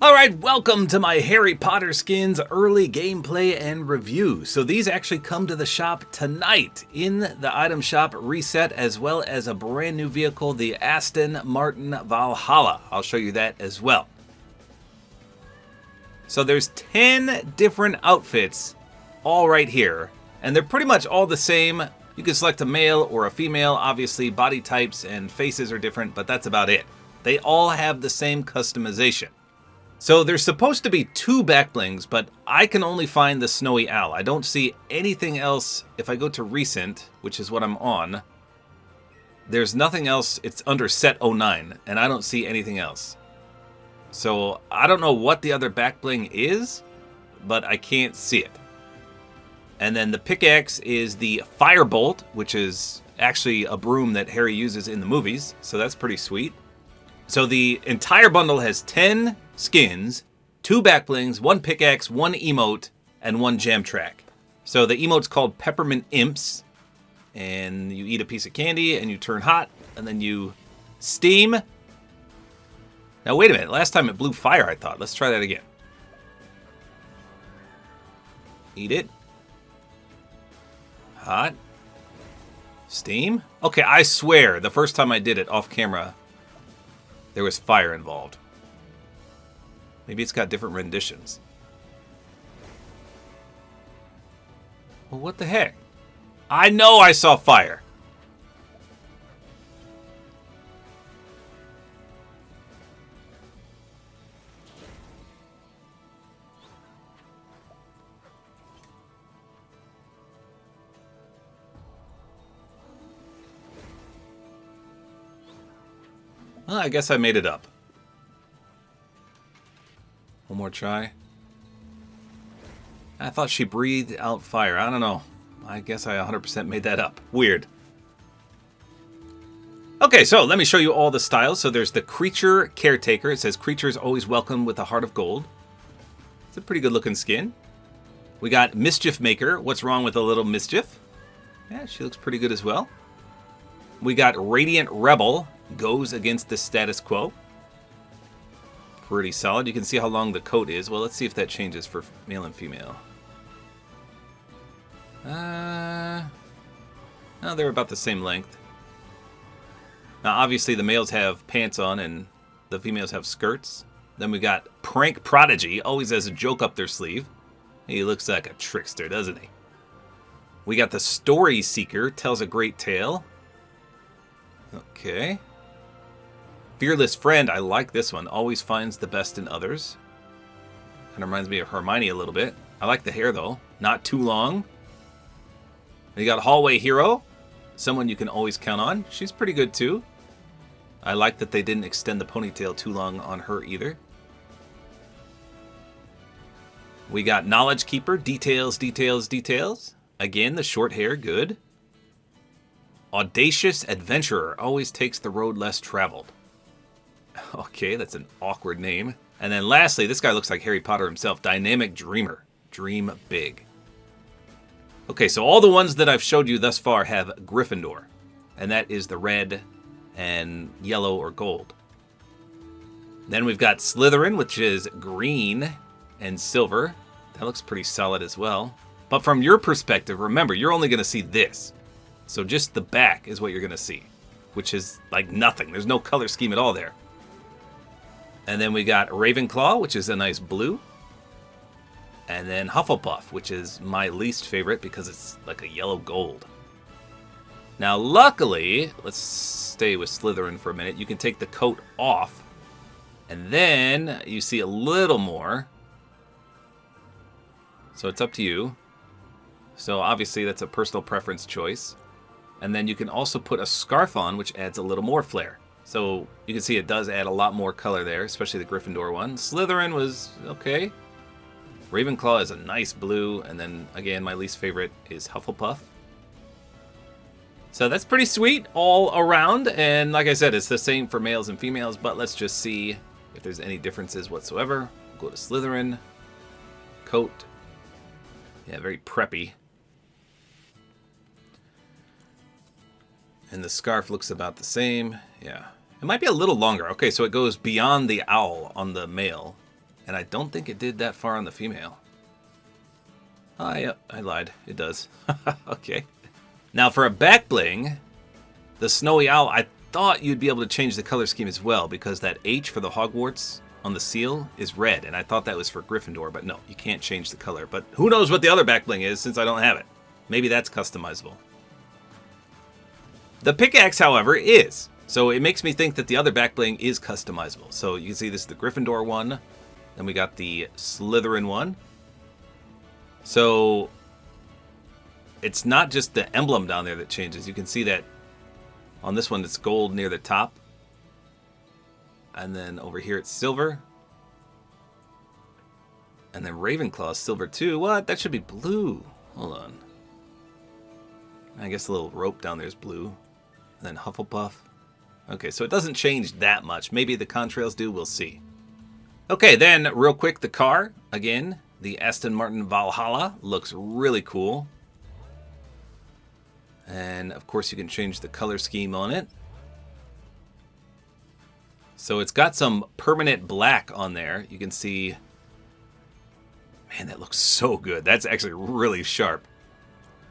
Alright, welcome to my Harry Potter skins early gameplay and review. So these actually come to the shop tonight in the item shop reset, as well as a brand new vehicle, the Aston Martin Valhalla. I'll show you that as well. So there's 10 different outfits all right here, and they're pretty much all the same. You can select a male or a female. Obviously body types and faces are different, but that's about it. They all have the same customization. So there's supposed to be 2 back blings, but I can only find the Snowy Owl. I don't see anything else. If I go to recent, which is what I'm on, there's nothing else. It's under set 09, and I don't see anything else. So I don't know what the other back bling is, but I can't see it. And then the pickaxe is the Firebolt, which is actually a broom that Harry uses in the movies, so that's pretty sweet. So the entire bundle has 10 skins, 2 back blings, 1 pickaxe, 1 emote, and 1 jam track. So the emote's called Peppermint Imps, and you eat a piece of candy and you turn hot, and then you steam. Now wait a minute, last time it blew fire, I thought. Let's try that again. Eat it. Hot. Steam. Okay, I swear, the first time I did it off camera, there was fire involved. Maybe it's got different renditions. Well, what the heck? I know I saw fire. Well, I guess I made it up. One more try. I thought she breathed out fire. I don't know. I guess I 100% made that up. Weird. Okay, so let me show you all the styles. So there's the Creature Caretaker. It says creatures always welcome with a heart of gold. It's a pretty good looking skin. We got Mischief Maker. What's wrong with a little mischief? Yeah, she looks pretty good as well. We got Radiant Rebel. Goes against the status quo. Pretty solid. You can see how long the coat is. Well, let's see if that changes for male and female. No, they're about the same length. Now, obviously, the males have pants on and the females have skirts. Then we got Prank Prodigy, always has a joke up their sleeve. He looks like a trickster, doesn't he? We got the Story Seeker, tells a great tale. Okay. Fearless Friend, I like this one. Always finds the best in others. Kind of reminds me of Hermione a little bit. I like the hair, though. Not too long. You got Hallway Hero. Someone you can always count on. She's pretty good, too. I like that they didn't extend the ponytail too long on her, either. We got Knowledge Keeper. Details, details, details. Again, the short hair, good. Audacious Adventurer. Always takes the road less traveled. Okay, that's an awkward name. And then lastly, this guy looks like Harry Potter himself. Dynamic Dreamer. Dream big. Okay, so all the ones that I've showed you thus far have Gryffindor. And that is the red and yellow or gold. Then we've got Slytherin, which is green and silver. That looks pretty solid as well. But from your perspective, remember, you're only going to see this. So just the back is what you're going to see, which is like nothing. There's no color scheme at all there. And then we got Ravenclaw, which is a nice blue. And then Hufflepuff, which is my least favorite because it's like a yellow gold. Now, luckily, let's stay with Slytherin for a minute. You can take the coat off. And then you see a little more. So it's up to you. So obviously that's a personal preference choice. And then you can also put a scarf on, which adds a little more flair. So you can see it does add a lot more color there, especially the Gryffindor one. Slytherin was okay. Ravenclaw is a nice blue. And then, again, my least favorite is Hufflepuff. So that's pretty sweet all around. And like I said, it's the same for males and females. But let's just see if there's any differences whatsoever. Go to Slytherin. Coat. Yeah, very preppy. And the scarf looks about the same. Yeah. It might be a little longer. Okay, so it goes beyond the owl on the male. And I don't think it did that far on the female. Oh, yeah, I lied. It does. Okay. Now for a back bling, the Snowy Owl, I thought you'd be able to change the color scheme as well because that H for the Hogwarts on the seal is red, and I thought that was for Gryffindor, but no, you can't change the color. But who knows what the other back bling is since I don't have it. Maybe that's customizable. The pickaxe, however, is. So it makes me think that the other back bling is customizable. So you can see this is the Gryffindor one. Then we got the Slytherin one. So it's not just the emblem down there that changes. You can see that on this one it's gold near the top. And then over here it's silver. And then Ravenclaw silver too. What? That should be blue. Hold on. I guess the little rope down there is blue. And then Hufflepuff. Okay, so it doesn't change that much. Maybe the contrails do. We'll see. Okay, then real quick, the car. Again, the Aston Martin Valhalla looks really cool. And of course you can change the color scheme on it. So it's got some permanent black on there. You can see, man, that looks so good. That's actually really sharp.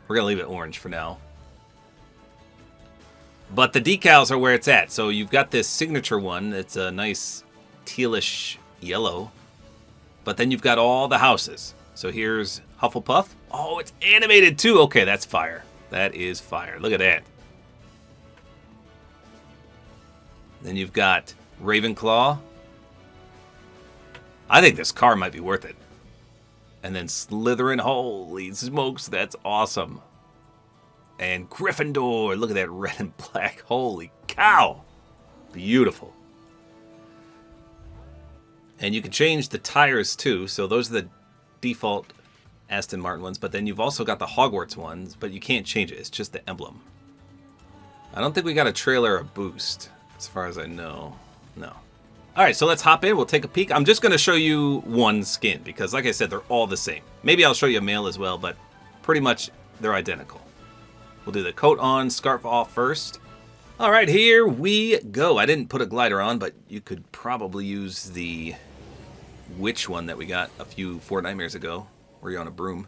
We're gonna leave it orange for now. But the decals are where it's at. So you've got this signature one. It's a nice tealish yellow. But then you've got all the houses. So here's Hufflepuff. Oh, it's animated too. Okay, that's fire. That is fire. Look at that. Then you've got Ravenclaw. I think this car might be worth it. And then Slytherin. Holy smokes, that's awesome. And Gryffindor. Look at that red and black. Holy cow. Beautiful. And you can change the tires too. So those are the default Aston Martin ones. But then you've also got the Hogwarts ones. But you can't change it. It's just the emblem. I don't think we got a trailer or boost. As far as I know. No. Alright, so let's hop in. We'll take a peek. I'm just going to show you one skin. Because like I said, they're all the same. Maybe I'll show you a male as well. But pretty much they're identical. We'll do the coat on, scarf off first. All right, here we go. I didn't put a glider on, but you could probably use the witch one that we got a few Fortnite ago, where you're on a broom.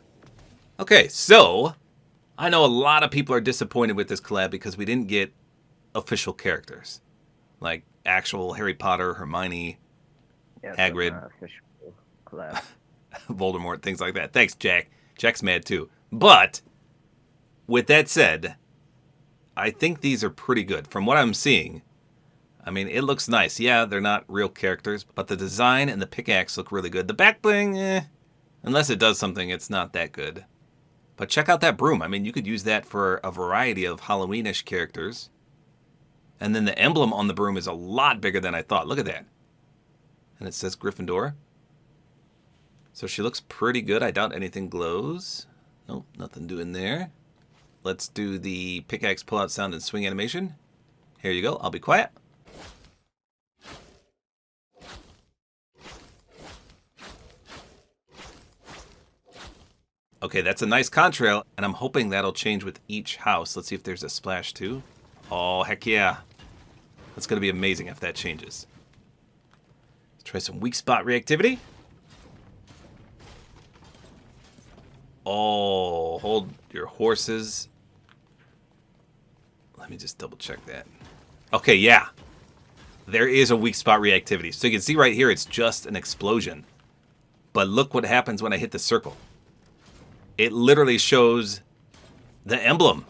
Okay, so I know a lot of people are disappointed with this collab because we didn't get official characters. Like actual Harry Potter, Hermione, Hagrid, official collab. Voldemort, things like that. Thanks, Jack. Jack's mad too. But with that said, I think these are pretty good. From what I'm seeing, I mean, it looks nice. Yeah, they're not real characters, but the design and the pickaxe look really good. The back bling, unless it does something, it's not that good. But check out that broom. I mean, you could use that for a variety of Halloweenish characters. And then the emblem on the broom is a lot bigger than I thought. Look at that. And it says Gryffindor. So she looks pretty good. I doubt anything glows. Nope, nothing doing there. Let's do the pickaxe pull-out sound and swing animation. Here you go. I'll be quiet. Okay, that's a nice contrail, and I'm hoping that'll change with each house. Let's see if there's a splash too. Oh, heck yeah. That's going to be amazing if that changes. Let's try some weak spot reactivity. Oh, hold your horses. Let me just double check that. Okay, yeah. There is a weak spot reactivity. So you can see right here, it's just an explosion. But look what happens when I hit the circle. It literally shows the emblem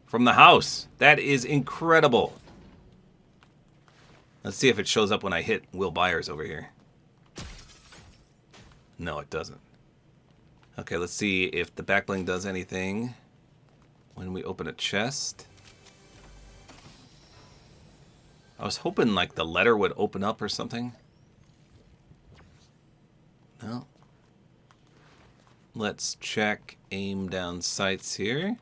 from the house. That is incredible. Let's see if it shows up when I hit Will Byers over here. No, it doesn't. Okay, let's see if the back bling does anything when we open a chest. I was hoping like the letter would open up or something. No. Let's check aim down sights here.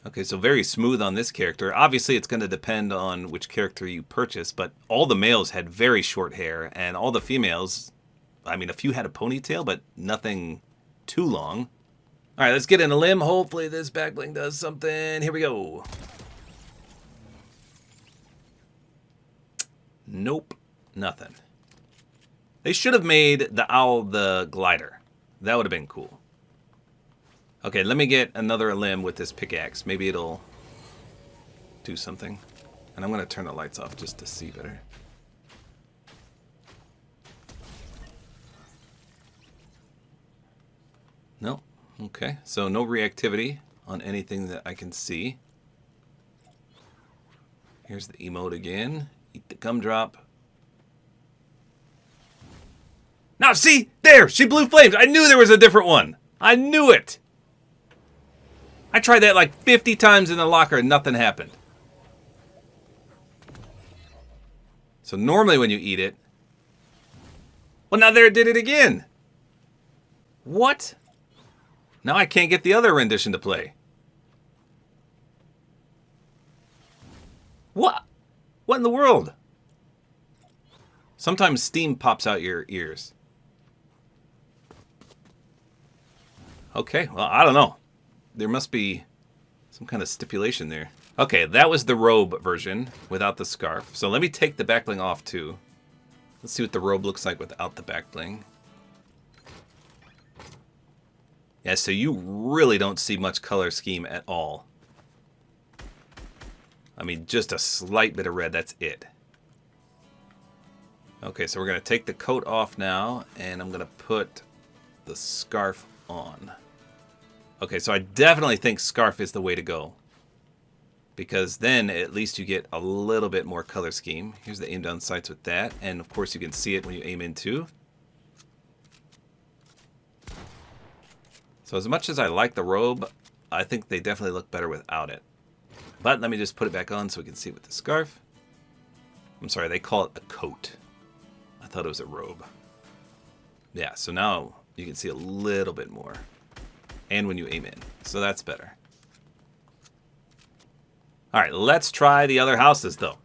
Okay, so very smooth on this character. Obviously, it's going to depend on which character you purchase, but all the males had very short hair, and all the females, I mean, a few had a ponytail, but nothing too long. All right, let's get in a limb. Hopefully this back bling does something. Here we go. Nope. Nothing. They should have made the owl the glider. That would have been cool. Okay, let me get another limb with this pickaxe. Maybe it'll do something. And I'm going to turn the lights off just to see better. No. Okay, so no reactivity on anything that I can see. Here's the emote again. Eat the gumdrop. Now, see? There! She blew flames! I knew there was a different one! I knew it! I tried that like 50 times in the locker and nothing happened. So normally when you eat it... Well, now there it did it again! What? Now I can't get the other rendition to play. What? What in the world? Sometimes steam pops out your ears. Okay, well, I don't know. There must be some kind of stipulation there. Okay, that was the robe version without the scarf. So let me take the back bling off too. Let's see what the robe looks like without the back bling. Yeah, so you really don't see much color scheme at all. I mean, just a slight bit of red, that's it. Okay, so we're going to take the coat off now, and I'm going to put the scarf on. Okay, so I definitely think scarf is the way to go. Because then at least you get a little bit more color scheme. Here's the aim down sights with that, and of course you can see it when you aim in too. So as much as I like the robe, I think they definitely look better without it. But let me just put it back on so we can see it with the scarf. I'm sorry, they call it a coat. I thought it was a robe. Yeah, so now you can see a little bit more. And when you aim in. So that's better. Alright, let's try the other houses though.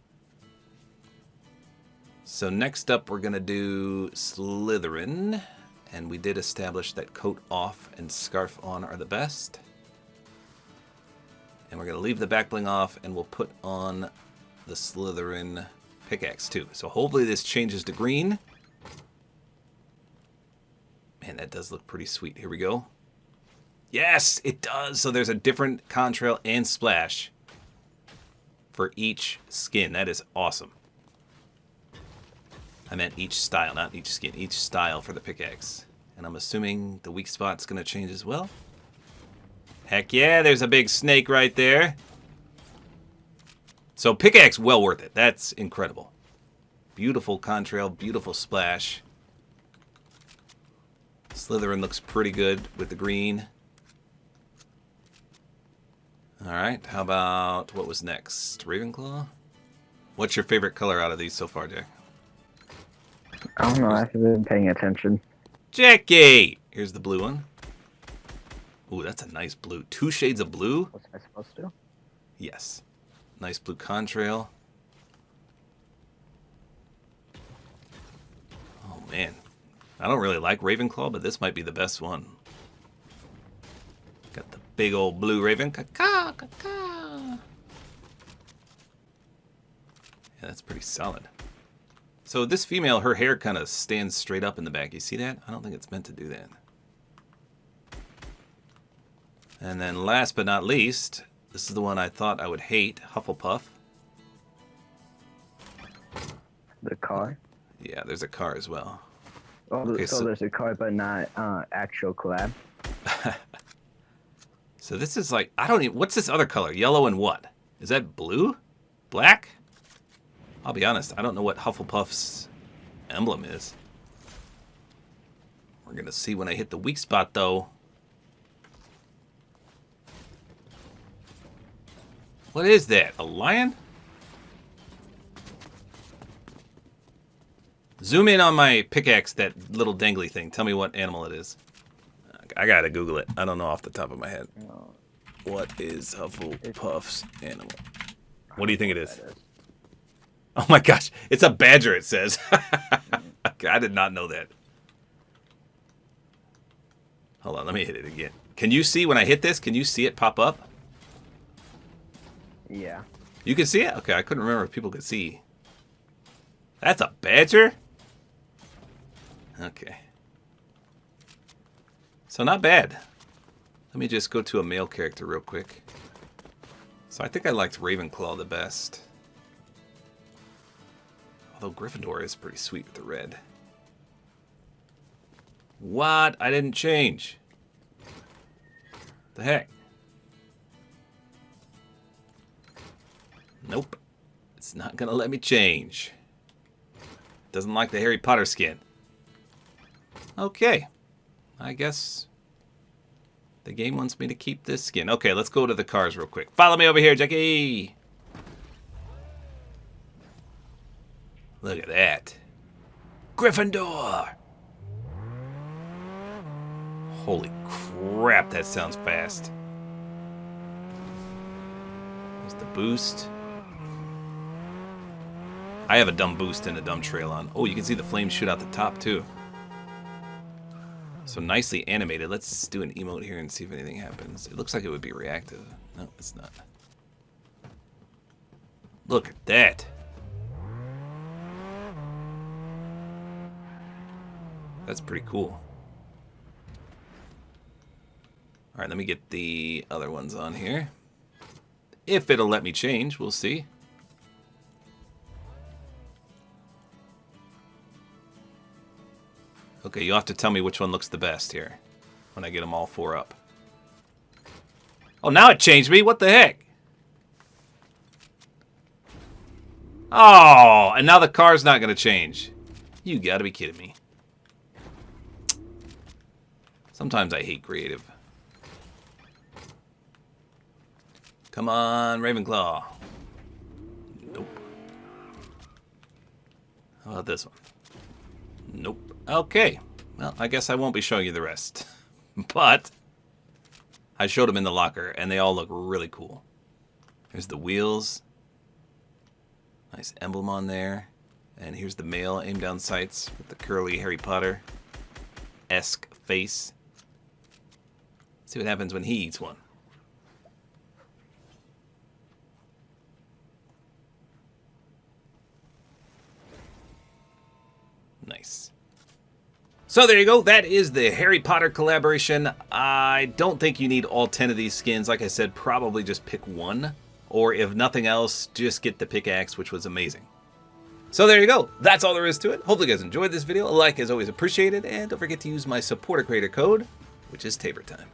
So next up we're going to do Slytherin. And we did establish that coat off and scarf on are the best. And we're going to leave the back bling off, and we'll put on the Slytherin pickaxe too. So hopefully this changes to green. Man, that does look pretty sweet. Here we go. Yes, it does. So there's a different contrail and splash for each skin. That is awesome. I meant each style, not each skin. Each style for the pickaxe. And I'm assuming the weak spot's going to change as well. Heck yeah, there's a big snake right there. So pickaxe, well worth it. That's incredible. Beautiful contrail, beautiful splash. Slytherin looks pretty good with the green. Alright, how about, what was next? Ravenclaw? What's your favorite color out of these so far, Jack? I don't know, I haven't been paying attention. Jackie! Here's the blue one. Ooh, that's a nice blue. 2 shades of blue? What's I supposed to? Yes. Nice blue contrail. Oh, man. I don't really like Ravenclaw, but this might be the best one. Got the big old blue raven. Caw-caw, caw-caw. Yeah, that's pretty solid. So this female, her hair kind of stands straight up in the back. You see that? I don't think it's meant to do that. And then last but not least, this is the one I thought I would hate, Hufflepuff. The car? Yeah, there's a car as well. Oh, okay, so there's a car, but not actual collab. So this is like, I don't even, what's this other color? Yellow and what? Is that blue? Black? I'll be honest, I don't know what Hufflepuff's emblem is. We're going to see when I hit the weak spot, though. What is that? A lion? Zoom in on my pickaxe, that little dangly thing. Tell me what animal it is. I gotta Google it. I don't know off the top of my head. What is Hufflepuff's animal? What do you think it is? Oh my gosh, it's a badger, it says. I did not know that. Hold on, let me hit it again. Can you see when I hit this? Can you see it pop up? Yeah. You can see it? Okay, I couldn't remember if people could see. That's a badger? Okay. So not bad. Let me just go to a male character real quick. So I think I liked Ravenclaw the best. Although Gryffindor is pretty sweet with the red. What? I didn't change. The heck? Nope. It's not gonna let me change. Doesn't like the Harry Potter skin. Okay. I guess the game wants me to keep this skin. Okay, let's go to the cars real quick. Follow me over here, Jackie. Look at that. Gryffindor. Holy crap, that sounds fast. There's the boost. I have a dumb boost and a dumb trail on. Oh, you can see the flames shoot out the top, too. So nicely animated. Let's do an emote here and see if anything happens. It looks like it would be reactive. No, it's not. Look at that. That's pretty cool. All right, let me get the other ones on here. If it'll let me change, we'll see. Okay, you'll have to tell me which one looks the best here when I get them all 4 up. Oh, now it changed me. What the heck? Oh, and now the car's not going to change. You got to be kidding me. Sometimes I hate creative. Come on, Ravenclaw. Nope. How about this one? Nope. Okay. Well, I guess I won't be showing you the rest. But I showed them in the locker, and they all look really cool. There's the wheels. Nice emblem on there. And here's the male aim down sights with the curly Harry Potter-esque face. See what happens when he eats one. Nice. So there you go. That is the Harry Potter collaboration. I don't think you need all 10 of these skins. Like I said, probably just pick one. Or if nothing else, just get the pickaxe, which was amazing. So there you go. That's all there is to it. Hopefully you guys enjoyed this video. A like is always appreciated. And don't forget to use my Support-A-Creator code, which is tabortime.